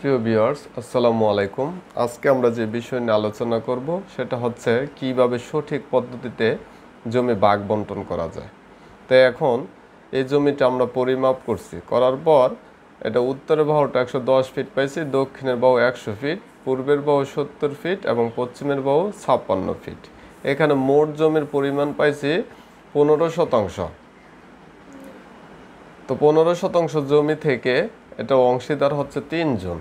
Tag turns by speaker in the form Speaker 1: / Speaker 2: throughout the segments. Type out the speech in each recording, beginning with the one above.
Speaker 1: প্রিয় ভিউয়ার্স, আসসালামু আলাইকুম। আজকে আমরা যে বিষয় নিয়ে আলোচনা করব সেটা হচ্ছে কিভাবে সঠিক পদ্ধতিতে জমি ভাগ বন্টন করা যায়। তো এখন এই জমিটা আমরা পরিমাপ করছি, করার পর এটা উত্তরের বাহুটা 110 ফিট পাইছি, দক্ষিণের বাহু 100 ফিট, পূর্বের বাহু 70 ফিট এবং পশ্চিমের বাহু 56 ফিট। এখানে মোট জমির পরিমাণ পাইছি 15%। তো 15% জমি থেকে এটা অংশীদার হচ্ছে 3 জন।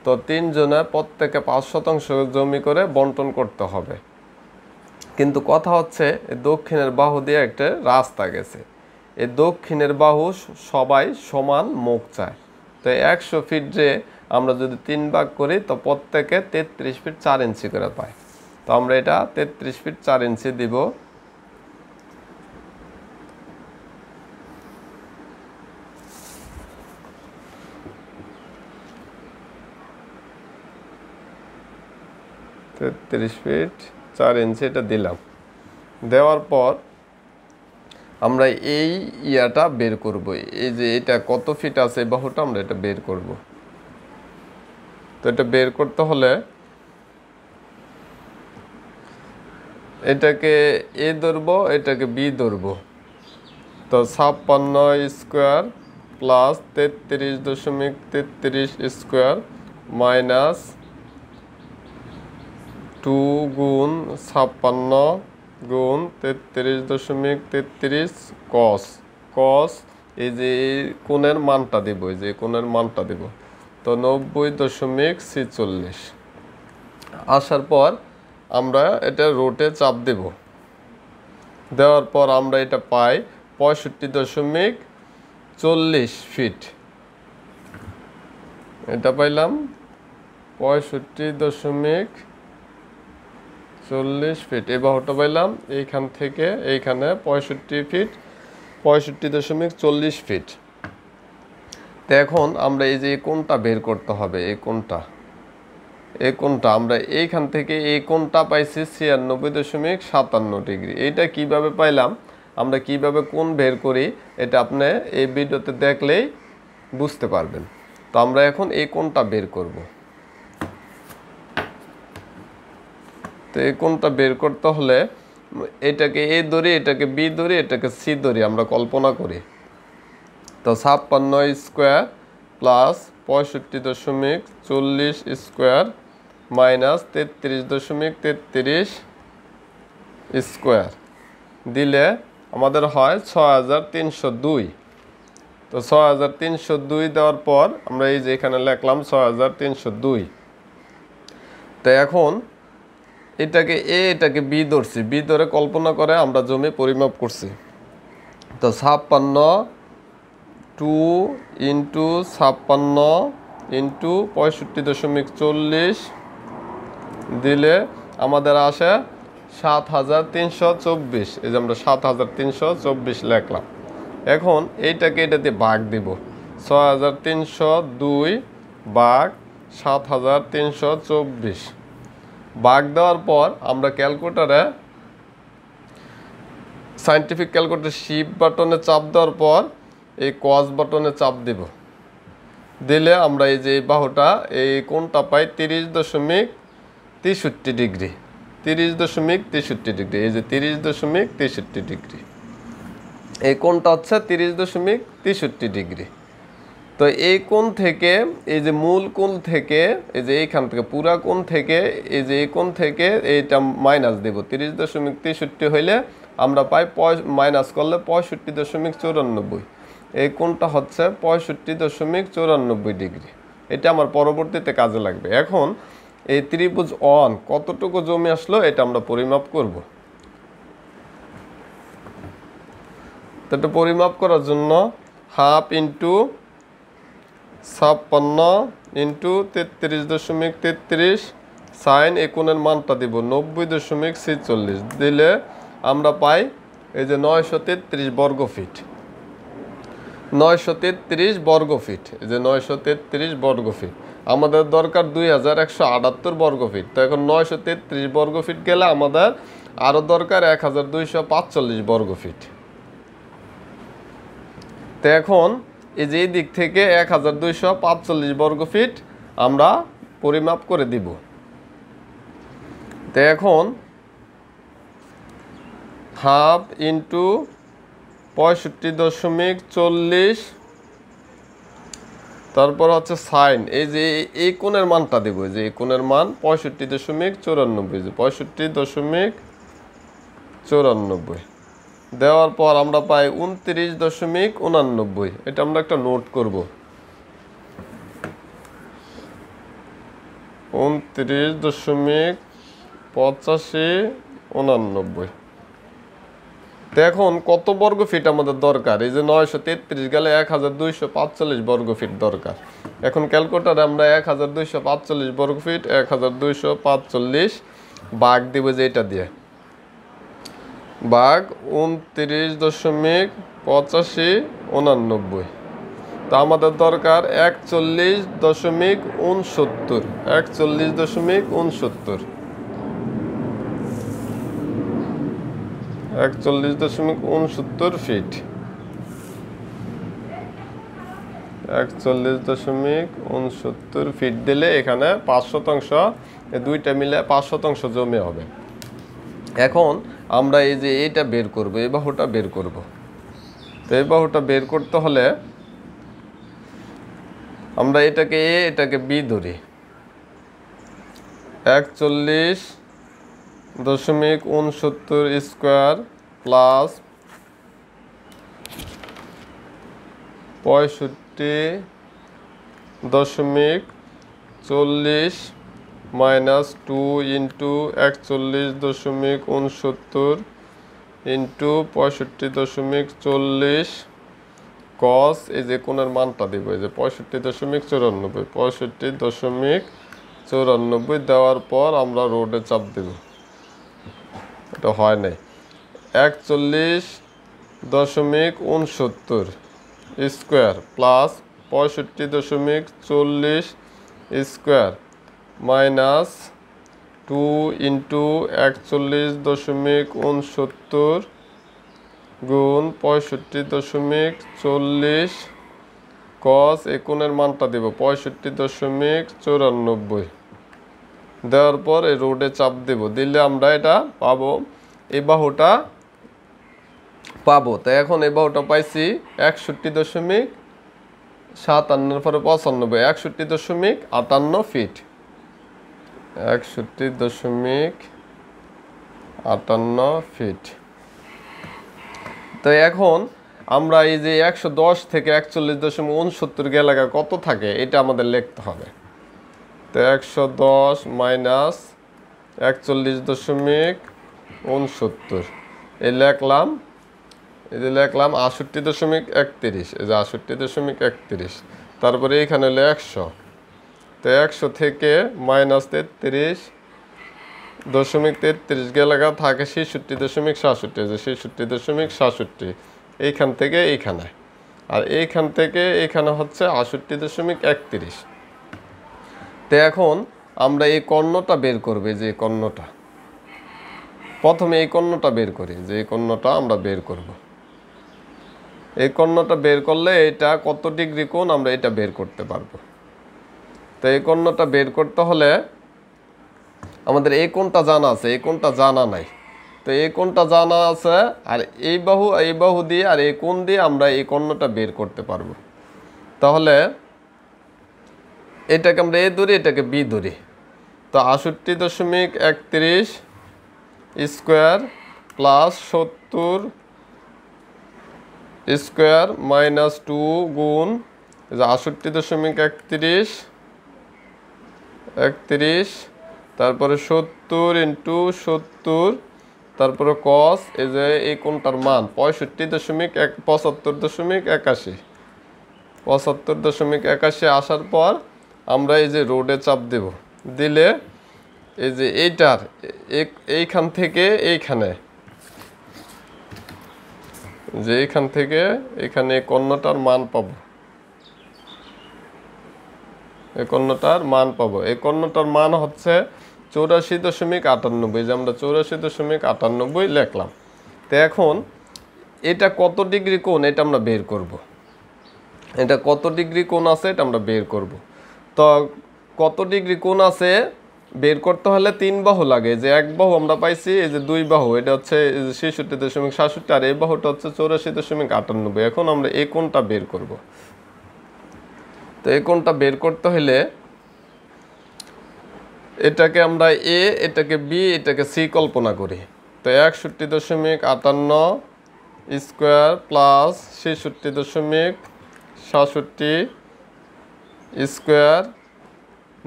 Speaker 1: তো 3 জনের প্রত্যেকে 5% জমি করে বন্টন করতে হবে। কিন্তু কথা হচ্ছে দক্ষিণের বাহু দিয়ে একটা রাস্তা গেছে, এই দক্ষিণের বাহু সবাই সমান মুখ চায়। তো 100 ফিট যে আমরা যদি 3 ভাগ করি তো প্রত্যেকে 33 ফিট 4 ইঞ্চি করে পায়। তো আমরা এটা 33 ফিট 4 ইঞ্চি দিব। তেত্রিশ ফিট 4 ইঞ্চি এটা দিলাম। দেওয়ার পর আমরা এই ইয়াটা বের করব, এই যে এটা কত ফিট আছে এই বাহুটা আমরা এটা বের করব। তো এটা বের করতে হলে এটাকে এ ধরবো, এটাকে বি ধরবো। তো 56 স্কোয়ার প্লাস 33.33 স্কোয়ার মাইনাস 2 গুণ 56 গুণ 33.33 কস কস এই যে কোণের মানটা দেব, এই যে কোণের মানটা দেব। তো 90.46 আসার পর আমরা এটা রোটে চাপ দেব। দেওয়ার পর আমরা এটা পাই 65.40 ফিট। এটা পাইলাম 65.40 ফিট। এই বাহুটা পাইলাম এইখান থেকে এইখানে 65 ফিট, 65.40 ফিট। তো এখন আমরা এই যে কোণটা বের করতে হবে, এই কোণটা আমরা এইখান থেকে এই কোণটা পাইছি 96.57 ডিগ্রি। এইটা কিভাবে পাইলাম, আমরা কিভাবে কোণ বের করি এটা আপনি এই ভিডিওতে দেখলেই বুঝতে পারবেন। তো আমরা এখন এই কোণটা বের করব। তো এই কোণটা বের করতে হলে এটাকে এ ধরি, এটাকে বি ধরি, এটাকে সি ধরি, আমরা কল্পনা করি। তো 56 square plus 65.40 square minus 33.33 square দিলে আমাদের হয় 6302। তো 6302 দেওয়ার পর আমরা এই যে এখানে লিখলাম 6302। তো এখন এটাকে এ এটাকে বি ধরছি, বি ধরে কল্পনা করে আমরা জমি পরিমাপ করছি। তো 56 2 ইন্টু 56 ইন্টু 65.40 দিলে আমাদের আসে 7324। এই যে আমরা 7324 লিখলাম। এখন এইটাকে এটা দিয়ে ভাগ দিব, 6302 ভাগ 7324। ভাগ দেওয়ার পর আমরা ক্যালকুলেটরে সায়েন্টিফিক ক্যালকুলেটর শিফট বাটনে চাপ দেওয়ার পর এই কস বাটনে চাপ দেব। দিলে আমরা এই যে এই বাহুটা এই কোণটা পাই 30.63 ডিগ্রি, 30.63 ডিগ্রি। এই যে 30.63 ডিগ্রি, এই কোণটা হচ্ছে 30.63 ডিগ্রি। তো এই কোণ থেকে এই যে মূল কোণ থেকে এই যে এইখান থেকে পুরা কোণ থেকে এই যে এই কোণ থেকে এইটা মাইনাস দেব। 30.63 হইলে আমরা পাই মাইনাস করলে 65.94। এই কোণটা হচ্ছে 65.94 ডিগ্রি। এটা আমার পরবর্তীতে কাজে লাগবে। এখন এই ত্রিভুজ অন কতটুকু জমি আসলো এটা আমরা পরিমাপ করব। তো এটা পরিমাপ করার জন্য হাফ ইন্টু 56 ইন্টু 33.33 সাইন এই কোণের মানটা দিব 90.46 দিলে আমরা পাই এই যে 933 বর্গ ফিট। 933 বর্গ ফিট, এই যে 933 বর্গ ফিট। আমাদের দরকার 2178 বর্গ ফিট। তো এখন 933 বর্গ ফিট গেলে আমাদের আরও দরকার 1245 বর্গ ফিট। তো এখন এই যে এই দিক থেকে 1245 বর্গ ফিট আমরা পরিমাপ করে দিব। তো এখন হাফ ইন্টু 65.40, তারপর হচ্ছে সাইন, এই যে এই কোণের মানটা দেব, যে এই কোণের মান 65.94, যে 65.94 দেওয়ার পর আমরা পাই 29.89। এটা আমরা একটা নোট করব, 29.8589। তো এখন কত বর্গ ফিট আমাদের দরকার? এই যে 933 গেলে 1245 বর্গ ফিট দরকার। এখন ক্যালকুলেটরে আমরা 1245 বর্গ ফিট 1245 ভাগ দিব, যে এটা দিয়ে ভাগ 29.8589। তো আমাদের দরকার 41.69, 41.69, 41.69 ফিট, 41.69 ফিট দিলে এখানে 5%, এই দুইটা মিলে 5% জমে হবে। এখন আমরা এই যে এইটা বের করব, এই বাহুটা বের করব। তো এই বাহুটা বের করতে হলে আমরা এটাকে এ, এটাকে বি ধরি। 41.69 square plus 65.40 minus 2 into 41.69 into 65.40 কস, এই যে কোণের মানটা দিব, এই যে 65.94, 65.94 দেওয়ার পর আমরা রোডে চাপ দেব। এটা হয় নাই। 41.69 square plus 65.40 square minus 2 into 41.69 গুণ 65.40 কস, এই কোণের মানটা দেব 65.94 দেওয়ার পর এই রোডে চাপ দেব, দিলে আমরা এটা পাবো, এই বাহুটা পাবো। তো এখন এই বাহুটা পাইছি 61.57 পরে 95, 61.58 ফিট, 61.58 ফিট। তো এখন আমরা এই যে 110 থেকে 41.69 এলাকা কত থাকে এটা আমাদের লিখতে হবে। তো 110 মাইনাস 41.69 এই লিখলাম, এই যে লিখলাম 68.31, এই যে 68.31, তারপরে এইখানে হলো 100। তো 100 থেকে মাইনাস 33.33 গেলাগা থাকে 66.67, যে 66.67 এইখান থেকে এইখানে, আর এইখান থেকে এইখানে হচ্ছে 68.31। তো এখন আমরা এই কর্ণটা বের করবে, যে কর্ণটা প্রথমে এই কর্ণটা বের করি, যে এই কর্ণটা আমরা বের করব। এই কর্ণটা বের করলে এটা কত ডিগ্রি কোণ আমরা এটা বের করতে পারবো। তো এই কর্ণটা বের করতে হলে আমাদের এই কোণটা জানা আছে, এই কোণটা জানা নাই। তো এই কোণটা জানা আছে, আর এই বাহু দিয়ে আর এই কোণ দিয়ে আমরা এই কর্ণটা বের করতে পারবো। তাহলে এটাকে আমরা এ ধরি, এটাকে বি ধরি। তো 68.31 স্কোয়ার প্লাস 70 স্কোয়ার মাইনাস 2 গুণ 68.31, তারপরে 70 ইন্টু 70, তারপরে কস, এই যে এই কোণটার মান 75.81 আসার পর আমরা এই যে রোডে চাপ দেব, দিলে এই যে এইটার এইখান থেকে এইখানে, যে এইখান থেকে এখানে কর্ণটার মান পাবো, এই কর্ণটার মান পাবো। এই কর্ণটার মান হচ্ছে 84.98, যে আমরা 84.98 লিখলাম। তো এখন এটা কত ডিগ্রি কোণ এটা আমরা বের করব, এটা কত ডিগ্রি কোণ আছে এটা আমরা বের করব। তো কত ডিগ্রি কোণ আছে বের করতে হলে 3 বাহু লাগে। যে এক বাহু আমরা পাইছি, এই যে 2 বাহু, এটা হচ্ছে 66.67, আর এই বাহুটা হচ্ছে 84.98। এখন আমরা এই কোণটা বের করব। তো এই কোণটা বের করতে হলে এটাকে আমরা এ, এটাকে বি, এটাকে সি কল্পনা করি। তো 61.58 স্কোয়ার প্লাস 66.67 স্কোয়ার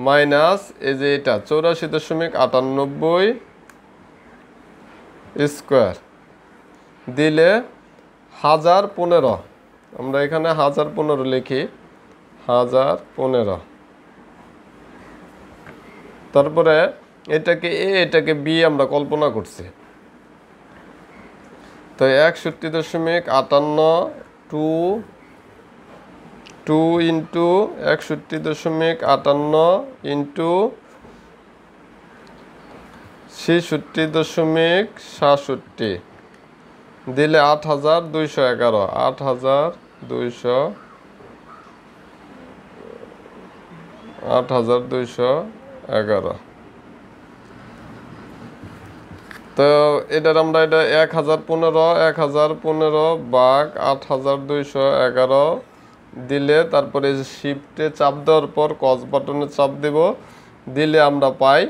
Speaker 1: মাইনাস এই যে এটা 84.98 স্কোয়ার দিলে 1015। আমরা এখানে 1015 লিখি, 1015। তারপরে এটাকে এ, এটাকে বি আমরা কল্পনা করছি। তো 61.58 2 ইন্টু 61.58 ইন্টু 66.67 দিলে 8211। 8211। তো এটার আমরা এটা 1015 ভাগ 8211 দিলে তারপরে শিফটে চাপ দেওয়ার পর কস বাটনে চাপ দেব, দিলে আমরা পাই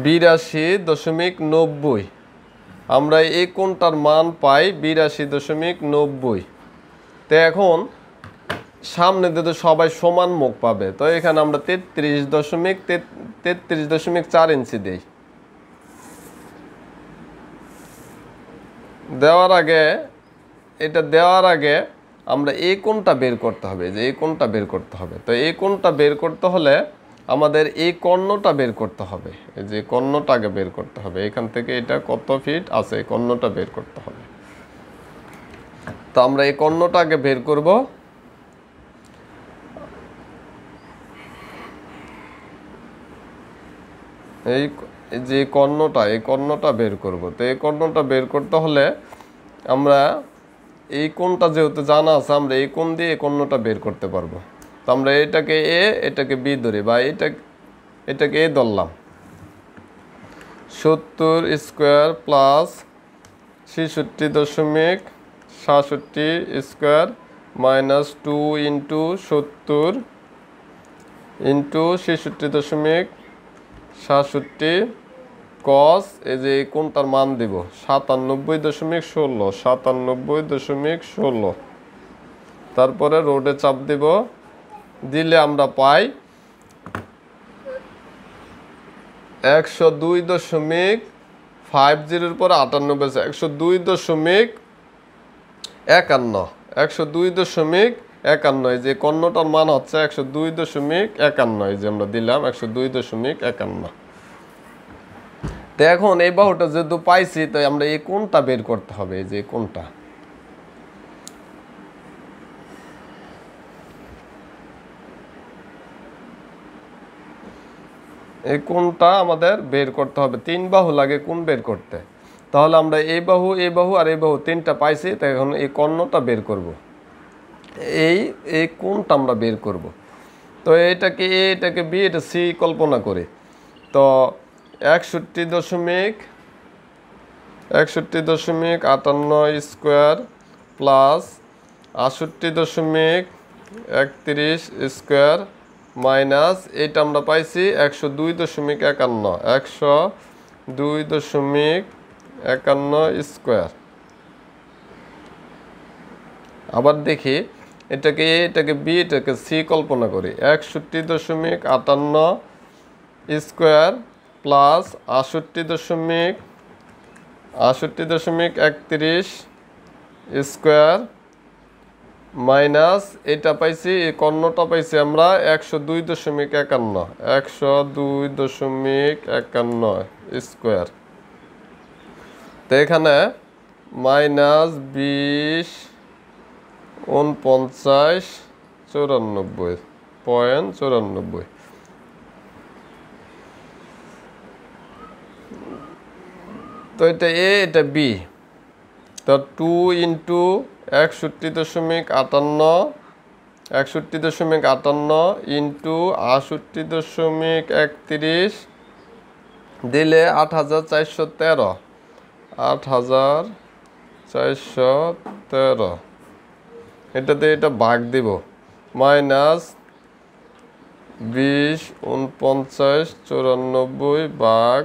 Speaker 1: 82.90। আমরা এই কোণটার মান পাই 82.90। তো এখন সামনে দিয়ে তো সবাই সমান মুখ পাবে, তো এখানে আমরা 33.4 ইঞ্চি দিই। দেওয়ার আগে আমরা এই কোণটা বের করতে হবে, যে এই কোণটা বের করতে হবে। তো এই কোণটা বের করতে হলে আমাদের এই কর্ণটা বের করতে হবে, এই যে কর্ণটা আগে বের করতে হবে। এখান থেকে এটা কত ফিট আছে এই কর্ণটা বের করতে হবে। তো আমরা এই কর্ণটা আগে বের করব। এই যে কর্ণটা বের করব। তো এই কর্ণটা বের করতে হলে আমরা এই কোণটা যেহেতু জানা আছে, আমরা এই কোণ দিয়ে এই কর্ণটা বের করতে পারবো। তো আমরা এটাকে এ, এটাকে বি ধরি, বা এটাকে এ ধরলাম। 70 square plus 66.67 square minus 2 into 70 into 66.67 কস এই যে কোণটার মান দেব 97.16। 97.16। তারপরে রোডে চাপ দেব, দিলে আমরা পাই 102.50 পরে 98, 102.51। 102.51, এই যে কর্ণটার মান হচ্ছে 102.51, এই যে আমরা দিলাম 102.51। তো এখন এই বাহুটা যেহেতু পাইছি, তো আমরা এই কোণটা বের করতে হবে, এই যে কোণটা। এই কোণটা আমাদের বের করতে হবে। 3 বাহু লাগে কোণ বের করতে। তাহলে আমরা এই বাহু, এই বাহু আর এই বাহু 3টা পাইছি। তো এখন এই কর্ণটা বের করব, এই কোণটা আমরা বের করব। তো এটাকে এ, এটাকে বি, এটা সি কল্পনা করে। তো 61.58 স্কোয়ার প্লাস 68.31 স্কোয়ার মাইনাস এটা আমরা পাইছি 102.51। 102.51 স্কোয়ার। আবার দেখি এটাকে এ, এটাকে বি, এটাকে সি কল্পনা করি। 61.58 স্কোয়ার প্লাস 68.31 স্কোয়ার মাইনাস এটা পাইছি, এই কর্ণটা পাইছি আমরা 102.51। 102.51 স্কোয়ার। তো এখানে মাইনাস 20 49.94। তো এটা এ, এটা বি। তো 2 ইন্টু 61.58 61.58 ইন্টু 68.31 দিলে 8413 8413 এটাতে এটা ভাগ দিব মাইনাস 20 49 94 ভাগ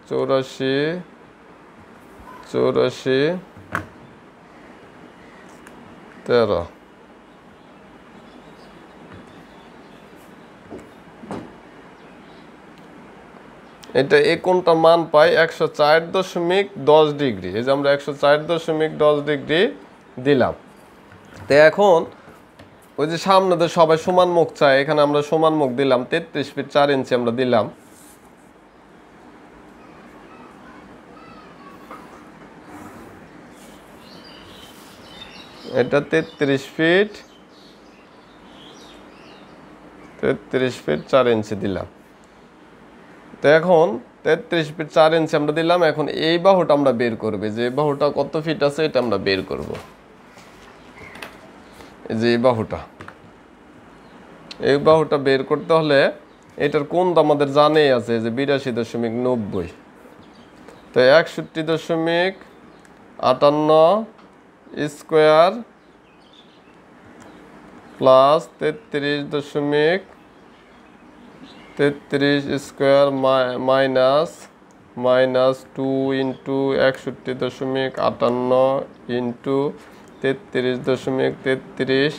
Speaker 1: 84 13 এটা এই কোণটার মান পাই 104.10 ডিগ্রি। এই যে আমরা 104.10 ডিগ্রি দিলাম। তো এখন ওই যে সামনে তো সবাই সমান মুখ চায়, এখানে আমরা সমান মুখ দিলাম 33 ফিট 4 ইঞ্চি আমরা দিলাম। এটা 33 ফিট 4 ইঞ্চি দিলাম। তো এখন 33 ফিট 4 ইঞ্চি আমরা দিলাম। এখন এই বাহুটা আমরা বের করব, যে বাহুটা কত ফিট আছে এটা আমরা বের করব। এই যে এই বাহুটা বের করতে হলে এটার কোণ তো আমাদের জানেই আছে যে 82.90। তো 61.58 square plus 33 square minus 2 into 61.58 into 33.33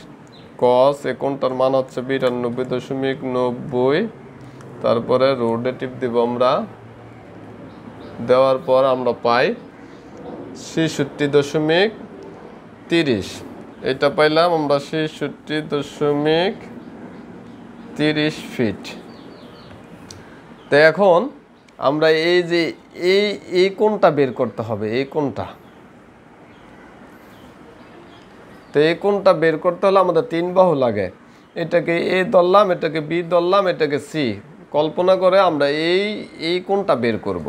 Speaker 1: কস এ কোণটার মান হচ্ছে 92.90। তারপরে রোডে টিপ দিব আমরা, দেওয়ার পর আমরা পাই 66.30। এটা পাইলাম আমরা 66.30 ফিট। তো এখন আমরা এই যে এই কোণটা বের করতে হবে, এই কোণটা। তো এই কোণটা বের করতে হলে আমাদের 3 বাহু লাগে। এটাকে এ ধরলাম, এটাকে বি ধরলাম, এটাকে সি। কল্পনা করে আমরা এই কোণটা বের করব।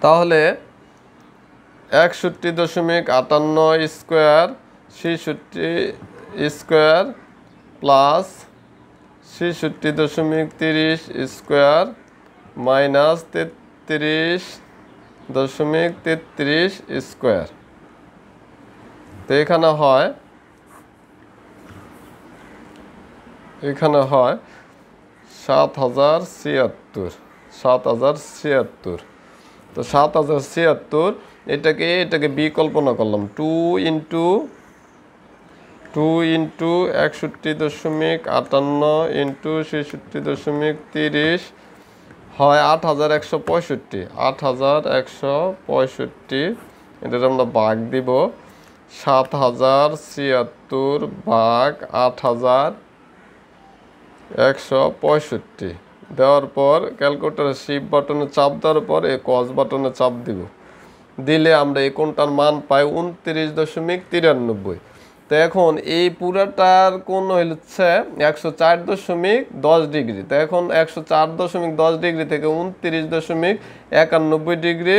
Speaker 1: তাহলে 61.58 square 66 square plus 66.30 square minus 33.33 square. তো এখানে হয় 7076। তো 7076 এটাকে বি কল্পনা করলাম 2 ইন্টু 61.58 ইন্টু 66.30 হয় 8165। 8165 এটা আমরা ভাগ দিব 7076 ভাগ 8165 দেওয়ার পর ক্যালকুলেটরের শিফট বাটনে চাপ দেওয়ার পর এই কস বাটনে চাপ দিব, দিলে আমরা এই কোণটার মান পাই 29.93। তো এখন এই পুরাটার কোণ হচ্ছে 104.10 ডিগ্রি। তো এখন 104.10 ডিগ্রি থেকে 29.91 ডিগ্রি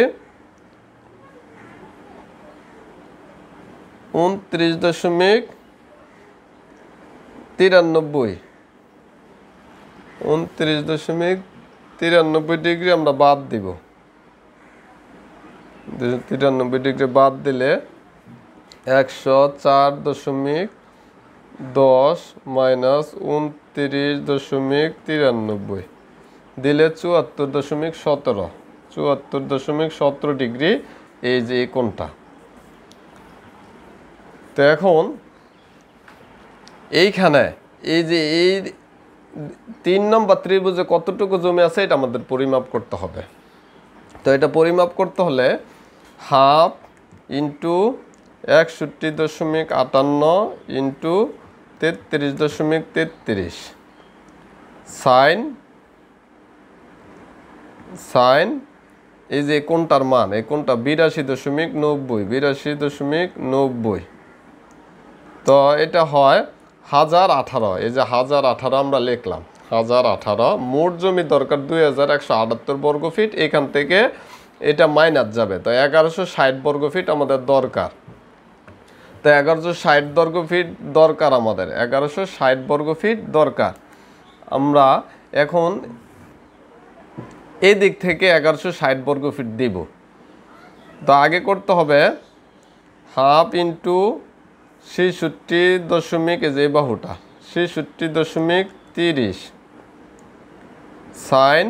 Speaker 1: 29.93 ডিগ্রি আমরা বাদ দিব। 93 ডিগ্রি বাদ দিলে 104.10 মাইনাস 29.93 দিলে 74.17 ডিগ্রি এই যে এই কোণটা। তো এখন এইখানে এই যে এই 3 নম্বর ত্রিভুজে কতটুকু জমি আছে এটা আমাদের পরিমাপ করতে হবে। তো এটা পরিমাপ করতে হলে হাফ ইন্টু 61.58 ইন্টু 33.33 সাইন এই যে কোণটার মান, এই কোণটা 82.90। তো এটা হয় 1018। এই যে 1018 আমরা লিখলাম 1018। মোট জমি দরকার 2178 বর্গ ফিট। এখান থেকে এটা মাইনাস যাবে, তো 1160 বর্গ ফিট আমাদের দরকার। তো 1160 বর্গ ফিট দরকার আমাদের, 1160 বর্গ ফিট দরকার। আমরা এখন এই দিক থেকে 1160 বর্গ ফিট দিব। তো আগে করতে হবে হাফ ইন্টু 66 যে বাহুটা 66.30 সাইন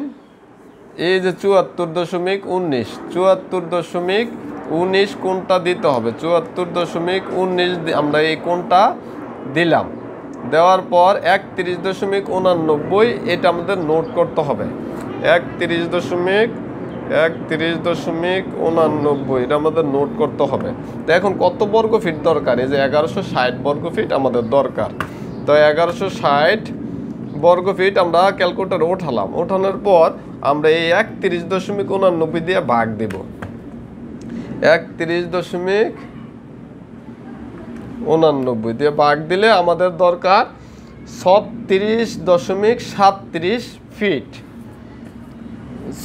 Speaker 1: এই যে 74.19 74.19 কোণটা দিতে হবে। 74.19 আমরা এই কোণটা দিলাম। দেওয়ার পর 31.89 এটা আমাদের নোট করতে হবে। 31.89 এটা আমাদের নোট করতে হবে। তো এখন কত বর্গ ফিট দরকার? এই যে 1160 বর্গ ফিট আমাদের দরকার। তো 1160 বর্গ ফিট আমরা ক্যালকুলেটরে ওঠালাম। ওঠানোর পর আমরা এই 31.89 দিয়ে ভাগ দেব। 31.89 দিয়ে ভাগ দিলে আমাদের দরকার 36.37 ফিট।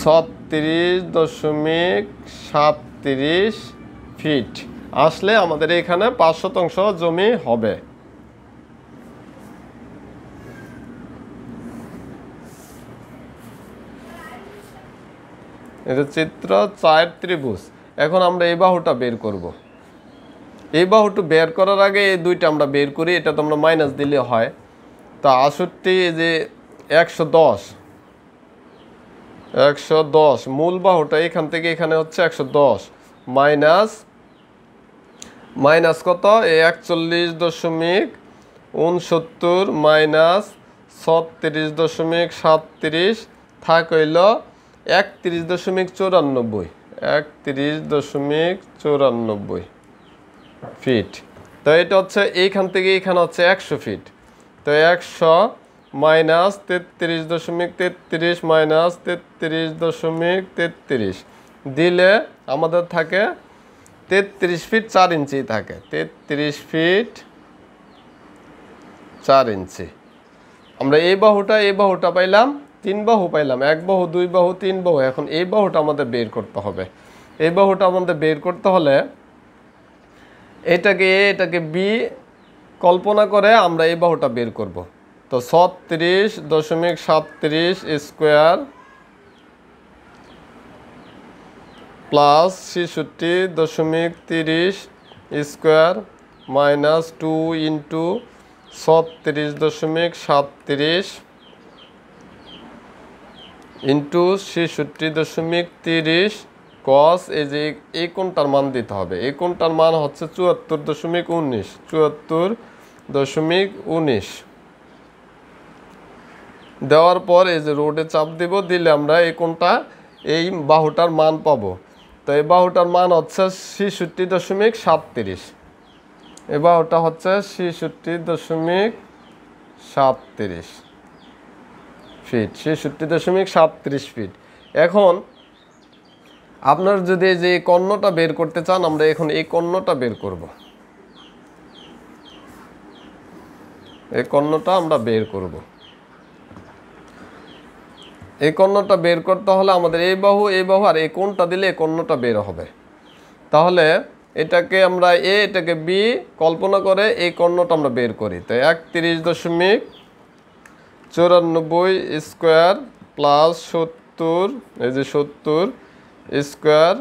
Speaker 1: 36.37 ফিট আসলে আমাদের এখানে 5% জমি হবে। এটা চিত্র 4 ত্রিভুজ। এখন আমরা এই বাহুটা বের করব। এই বাহুটা বের করার আগে এই দুইটা আমরা বের করি, এটা তো আমরা মাইনাস দিলে হয়। তো 68 যে 110 মূল বাহুটা এখান থেকে এখানে হচ্ছে 110 মাইনাস কত? এই 41.69 মাইনাস 36.37 থাক হইল 31.94 ফিট। তো এটা হচ্ছে এইখান থেকে এখানে হচ্ছে 100 ফিট। তো 100 মাইনাস 33.33 মাইনাস 33.33 দিলে আমাদের থাকে 33 ফিট 4 ইঞ্চি থাকে। 33 ফিট 4 ইঞ্চি। আমরা এই বাহুটা পাইলাম, 3 বাহু পাইলাম, 1 বাহু 2 বাহু 3 বাহু। এখন এই বাহুটা আমাদের বের করতে হবে। এই বাহুটা আমাদের বের করতে হলে এটাকে বি কল্পনা করে আমরা এই বাহুটা বের করব। তো 36.37 square plus 66.30 square minus 2 into 36.37 into 66.30 কস এই যে এই কোণটার মান দিতে হবে। এই কোণটার মান হচ্ছে 74.19 দেওয়ার পর এই যে রোডে চাপ দিব, দিলে আমরা এই কোণটা এই বাহুটার মান পাবো। তো এই বাহুটার মান হচ্ছে 66.37। এই বাহুটা হচ্ছে 66.37 ফিট। 66.37 ফিট। এখন আপনার যদি যে কর্ণটা বের করতে চান, আমরা এখন এই কর্ণটা বের করব। এই কর্ণটা আমরা বের করব। এই কর্ণটা বের করতে হলে আমাদের এই বাহু আর এই কোণটা দিলে এই কর্ণটা বের হবে। তাহলে এটাকে আমরা এটাকে বি কল্পনা করে এই কর্ণটা আমরা বের করি। তো 31.94 স্কোয়ার প্লাস 70 এই যে 70 স্কোয়ার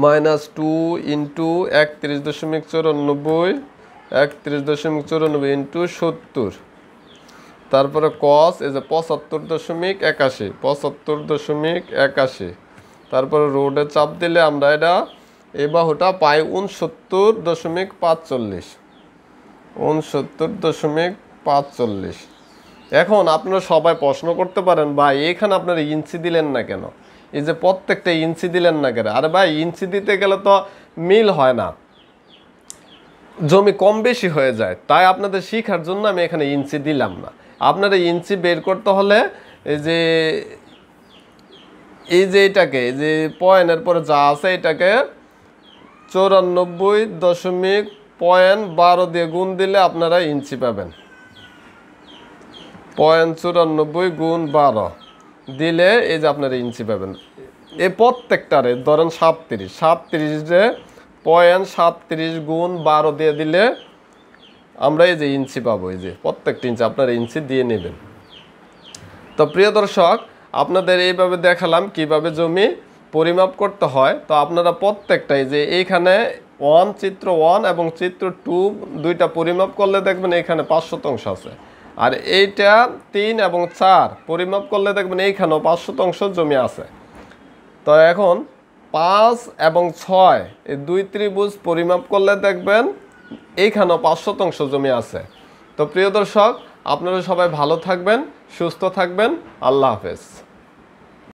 Speaker 1: মাইনাস 2 ইন্টু 31.94 ইন্টু 70, তারপরে কস এই যে 75.81 তারপরে রোডে চাপ দিলে আমরা এটা এই বাহুটা পাই 69.45। এখন আপনারা সবাই প্রশ্ন করতে পারেন, ভাই এখানে আপনারা ইঞ্চি দিলেন না কেন? এই যে প্রত্যেকটা ইঞ্চি দিলেন না কেন? আরে ভাই ইঞ্চি দিতে গেলে তো মিল হয় না, জমি কম বেশি হয়ে যায়। তাই আপনাদের শিখার জন্য আমি এখানে ইঞ্চি দিলাম না। আপনারা ইঞ্চি বের করতে হলে এই যে এটাকে এই যে পয়েন্টের পরে যা আছে এটাকে 94.12 দিয়ে গুণ দিলে আপনারা ইঞ্চি পাবেন। 0.94 গুণ 12 দিলে এই যে আপনারা ইঞ্চি পাবেন। এই প্রত্যেকটারে ধরেন 37 রে 0.37 গুণ 12 দিয়ে দিলে আমরা এই যে ইঞ্চি পাবো, এই যে প্রত্যেকটা ইঞ্চি আপনারা ইঞ্চি দিয়ে নেবেন। তো প্রিয় দর্শক, আপনাদের এইভাবে দেখালাম কিভাবে জমি পরিমাপ করতে হয়। তো আপনারা প্রত্যেকটাই যে এইখানে চিত্র 1 এবং চিত্র 2 দুইটা পরিমাপ করলে দেখবেন এইখানে 5 শতাংশ আছে, আর এইটা 3 এবং 4 পরিমাপ করলে দেখবেন এইখানেও 5 শতাংশ জমি আছে। তো এখন 5 এবং 6 এই দুই ত্রিভুজ পরিমাপ করলে দেখবেন এইখানেও 5 শতাংশ জমি আছে। তো প্রিয় দর্শক, আপনারা সবাই ভালো থাকবেন, সুস্থ থাকবেন। আল্লাহ হাফেজ।